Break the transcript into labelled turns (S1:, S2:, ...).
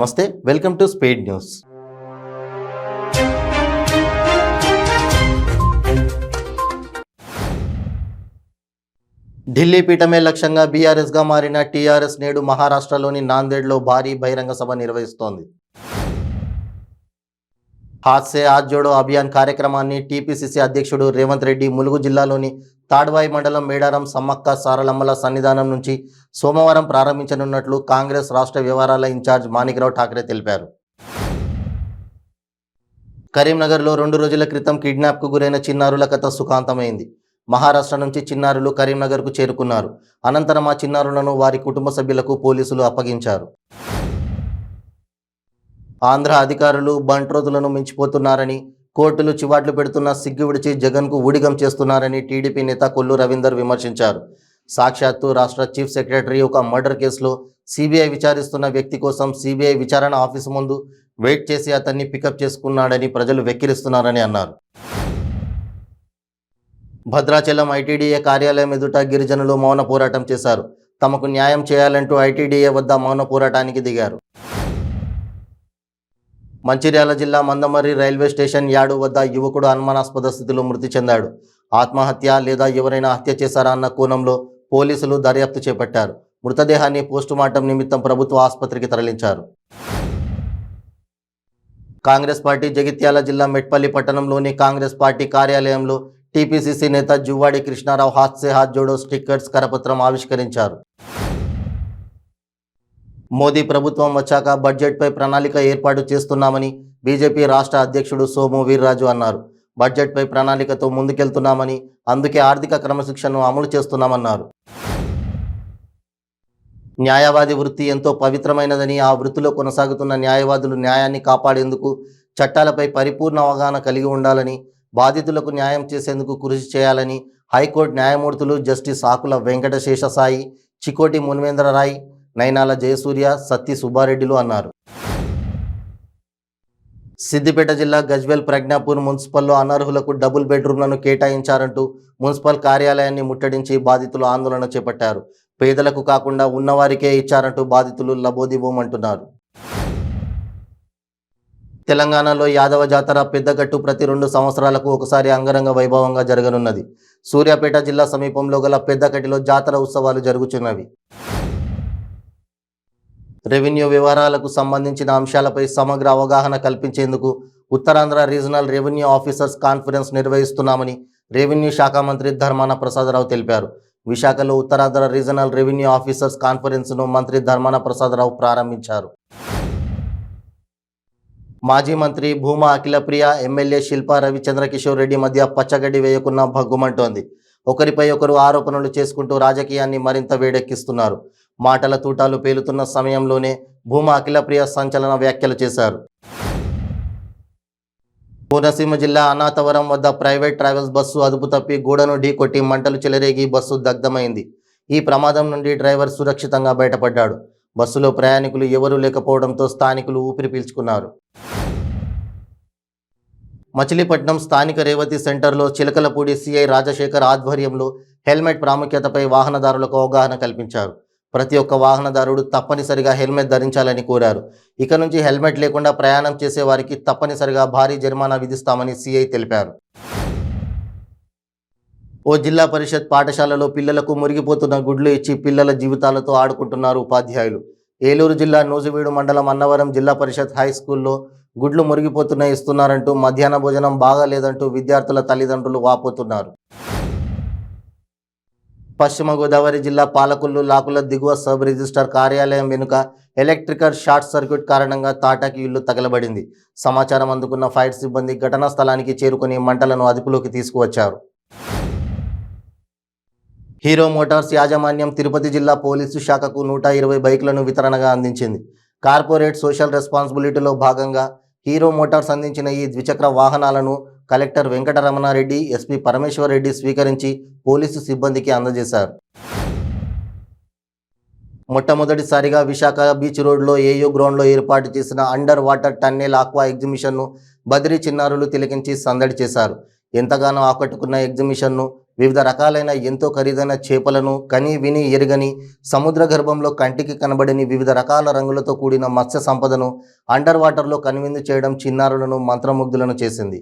S1: నమస్తే, welcome to speed news. Delhi పీఠమే లక్ష్యంగా బీఆర్ఎస్గా మారిన టీఆర్ఎస్ నేడు మహారాష్ట్రలోని నాందేడ్లో భారీ బహిరంగ సభ నిర్వహిస్తోంది. హాత్ సే హాత్ జోడో అభియాన్ కార్యక్రమాన్ని టీపీసీసీ అధ్యక్షుడు రేవంత్ రెడ్డి ములుగు జిల్లాలోని తాడ్వాయి మండలం మేడారం సమ్మక్క సారలమ్మల సన్నిధానం నుంచి సోమవారం ప్రారంభించనున్నట్లు కాంగ్రెస్ రాష్ట్ర వ్యవహారాల ఇన్ఛార్జ్ మాణిక్రావు ఠాకరే తెలిపారు. కరీంనగర్లో 2 రోజుల క్రితం కిడ్నాప్కు గురైన చిన్నారుల కథ సుఖాంతమైంది. మహారాష్ట్ర నుంచి చిన్నారులు కరీంనగర్కు చేరుకున్నారు. అనంతరం ఆ చిన్నారులను వారి కుటుంబ సభ్యులకు పోలీసులు అప్పగించారు. ఆంధ్ర అధికారులు బంట్రోతులను మించిపోతున్నారని, కోర్టులు చివాట్లు పెడుతున్న సిగ్గు విడిచి జగన్కు ఊడిగం చేస్తున్నారని టీడీపీ నేత కొల్లు రవీందర్ విమర్శించారు. సాక్షాత్తు రాష్ట్ర చీఫ్ సెక్రటరీ ఒక మర్డర్ కేసులో సిబిఐ విచారిస్తున్న వ్యక్తి కోసం సిబిఐ విచారణ ఆఫీసు ముందు వెయిట్ చేసి అతన్ని పికప్ చేసుకున్నాడని ప్రజలు వెక్కిరిస్తున్నారని అన్నారు. భద్రాచలం ఐటీడీఏ కార్యాలయం ఎదుట గిరిజనులు మౌన పోరాటం చేశారు. తమకు న్యాయం చేయాలంటూ ఐటీడీఏ వద్ద మౌన పోరాటానికి దిగారు. మంచిర్యాల జిల్లా మందమర్రి రైల్వే స్టేషన్ యార్డు వద్ద యువకుడు అనుమానాస్పద స్థితిలో మృతి చెందాడు. ఆత్మహత్య లేదా ఎవరైనా హత్య చేశారా అన్న కోణంలో పోలీసులు దర్యాప్తు చేపట్టారు. మృతదేహాన్ని పోస్టుమార్టం నిమిత్తం ప్రభుత్వ ఆసుపత్రికి తరలించారు. కాంగ్రెస్ పార్టీ జగిత్యాల జిల్లా మెట్పల్లి పట్టణంలోని కాంగ్రెస్ పార్టీ కార్యాలయంలో టీపీసీసీ నేత జువ్వాడి కృష్ణారావు హాత్ సే హాత్ జోడో స్టిక్కర్స్ కరపత్రం ఆవిష్కరించారు. మోదీ ప్రభుత్వం వచ్చాక బడ్జెట్పై ప్రణాళిక ఏర్పాటు చేస్తున్నామని బీజేపీ రాష్ట్ర అధ్యక్షుడు సోము వీర్రాజు అన్నారు. బడ్జెట్పై ప్రణాళికతో ముందుకెళ్తున్నామని, అందుకే ఆర్థిక క్రమశిక్షణను అమలు చేస్తున్నామన్నారు. న్యాయవాది వృత్తి ఎంతో పవిత్రమైనదని, ఆ వృత్తిలో కొనసాగుతున్న న్యాయవాదులు న్యాయాన్ని కాపాడేందుకు చట్టాలపై పరిపూర్ణ అవగాహన కలిగి ఉండాలని, బాధితులకు న్యాయం చేసేందుకు కృషి చేయాలని హైకోర్టు న్యాయమూర్తులు జస్టిస్ ఆకుల వెంకట శేషసాయి, చికోటి మున్వేంద్రరాయ్, నైనాల జయసూర్య, సత్తి సుబ్బారెడ్డిలు అన్నారు. సిద్దిపేట జిల్లా గజ్వేల్ ప్రజ్ఞాపూర్ మున్సిపల్లో అనర్హులకు డబుల్ బెడ్రూమ్లను కేటాయించారంటూ మున్సిపల్ కార్యాలయాన్ని ముట్టడించి బాధితులు ఆందోళన చేపట్టారు. పేదలకు కాకుండా ఉన్నవారికే ఇచ్చారంటూ బాధితులు లబోదిబోమంటున్నారు. తెలంగాణలో యాదవ జాతర పెద్దగట్టు ప్రతి 2 సంవత్సరాలకు ఒకసారి అంగరంగ వైభవంగా జరగనున్నది. సూర్యాపేట జిల్లా సమీపంలో గల పెద్దగట్టిలో జాతర ఉత్సవాలు జరుగుతున్నవి. రెవెన్యూ వ్యవహారాలకు సంబంధించిన అంశాలపై సమగ్ర అవగాహన కల్పించేందుకు Uttarandhra regional revenue officers conference నిర్వహిస్తున్నామని రెవెన్యూ శాఖ మంత్రి ధర్మాన ప్రసాదరావు తెలిపారు. విశాఖలో ఉత్తరాంధ్ర రీజనల్ రెవెన్యూ ఆఫీసర్స్ కాన్ఫరెన్స్ను మంత్రి ధర్మాన ప్రసాదరావు ప్రారంభించారు. మాజీ మంత్రి భూమా అఖిలప్రియ, ఎమ్మెల్యే శిల్పా రవిచంద్రకిషోర్ రెడ్డి మధ్య పచ్చగడ్డి వేయకున్న భగ్గుమంటోంది. ఒకరిపై ఒకరు ఆరోపణలు చేసుకుంటూ రాజకీయాన్ని మరింత వేడెక్కిస్తున్నారు. మాటల తూటాలు పేలుతున్న సమయంలోనే భూమా అఖిలప్రియ సంచలన వ్యాఖ్యలు చేశారు. కోనసీమ జిల్లా అనాథవరం వద్ద ప్రైవేట్ ట్రావెల్స్ బస్సు అదుపు తప్పి గోడను ఢీకొట్టి మంటలు చెలరేగి బస్సు దగ్ధమైంది. ఈ ప్రమాదం నుండి డ్రైవర్ సురక్షితంగా బయటపడ్డాడు. బస్సులో ప్రయాణికులు ఎవరూ లేకపోవడంతో స్థానికులు ఊపిరి పీల్చుకున్నారు. మచిలీపట్నం స్థానిక రేవతి సెంటర్లో చిలకలపూడి సిఐ రాజశేఖర్ ఆధ్వర్యంలో హెల్మెట్ ప్రాముఖ్యతపై వాహనదారులకు అవగాహన కల్పించారు. ప్రతి ఒక్క వాహనదారుడు తప్పనిసరిగా హెల్మెట్ ధరించాలని కోరారు. ఇక నుంచి హెల్మెట్ లేకుండా ప్రయాణం చేసే వారికి తప్పనిసరిగా భారీ జరిమానా విధిస్తామని సిఐ తెలిపారు. ఓ జిల్లా పరిషత్ పాఠశాలలో పిల్లలకు మురిగిపోతున్న గుడ్లు ఇచ్చి పిల్లల జీవితాలతో ఆడుకుంటున్నారు ఉపాధ్యాయులు. ఏలూరు జిల్లా నూజివీడు మండలం అన్నవరం జిల్లా పరిషత్ హై స్కూల్లో గుడ్లు మురిగిపోతున్న ఇస్తున్నారంటూ, మధ్యాహ్న భోజనం బాగాలేదంటూ విద్యార్థుల తల్లిదండ్రులు వాపోతున్నారు. పశ్చిమ గోదావరి జిల్లా పాలకొల్లు లాకుల దిగువ సబ్ రిజిస్టర్ కార్యాలయం వెనుక ఎలక్ట్రికల్ షార్ట్ సర్క్యూట్ కారణంగా తాటాకి ఇల్లు తగలబడింది. సమాచారం అందుకున్న ఫైర్ సిబ్బంది ఘటనా స్థలానికి చేరుకుని మంటలను అదుపులోకి తీసుకువచ్చారు. హీరో మోటార్స్ యాజమాన్యం తిరుపతి జిల్లా పోలీసు శాఖకు 120 బైకులను వితరణగా అందించింది. కార్పొరేట్ సోషల్ రెస్పాన్సిబిలిటీలో భాగంగా హీరో మోటార్స్ అందించిన ఈ ద్విచక్ర వాహనాలను కలెక్టర్ వెంకటరమణారెడ్డి, ఎస్పీ పరమేశ్వర్ రెడ్డి స్వీకరించి పోలీసు సిబ్బందికి అందజేశారు. మొట్టమొదటిసారిగా విశాఖ బీచ్ రోడ్లో ఏయూ గ్రౌండ్లో ఏర్పాటు చేసిన అండర్ వాటర్ టన్నెల్ ఆక్వా ఎగ్జిబిషన్ను బదిరీ చిన్నారులు తిలకించి సందడి చేశారు. ఎంతగానో ఆకట్టుకున్న ఎగ్జిబిషన్ను వివిధ రకాలైన ఎంతో ఖరీదైన చేపలను కని విని ఎరుగని సముద్ర గర్భంలో కంటికి కనబడని వివిధ రకాల రంగులతో కూడిన మత్స్య సంపదను అండర్ వాటర్లో కనువిందు చేయడం చిన్నారులను మంత్రముగ్ధులను చేసింది.